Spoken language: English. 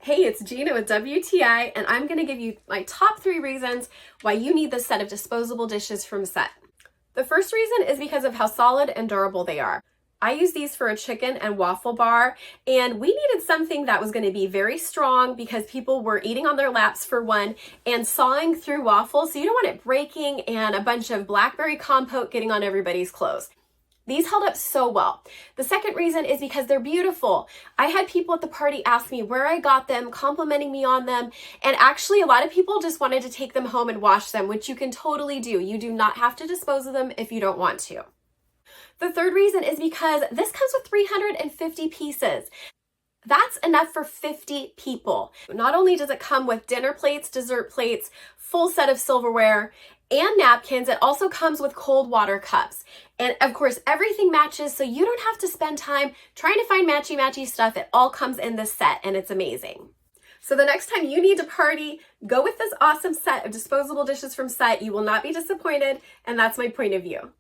Hey, it's Gina with WTI, and I'm going to give you my top 3 reasons why you need this set of disposable dishes from SUT. The first reason is because of how solid and durable they are. I use these for a chicken and waffle bar, and we needed something that was going to be very strong because people were eating on their laps for one and sawing through waffles, so you don't want it breaking and a bunch of blackberry compote getting on everybody's clothes. These held up so well. The second reason is because they're beautiful. I had people at the party ask me where I got them, complimenting me on them, and actually a lot of people just wanted to take them home and wash them, which you can totally do. You do not have to dispose of them if you don't want to. The third reason is because this comes with 350 pieces. That's enough for 50 people. Not only does it come with dinner plates, dessert plates, full set of silverware, and napkins, it also comes with cold water cups. And of course, everything matches, so you don't have to spend time trying to find matchy-matchy stuff. It all comes in this set, and it's amazing. So the next time you need to party, go with this awesome set of disposable dishes from SUT. You will not be disappointed, and that's my point of view.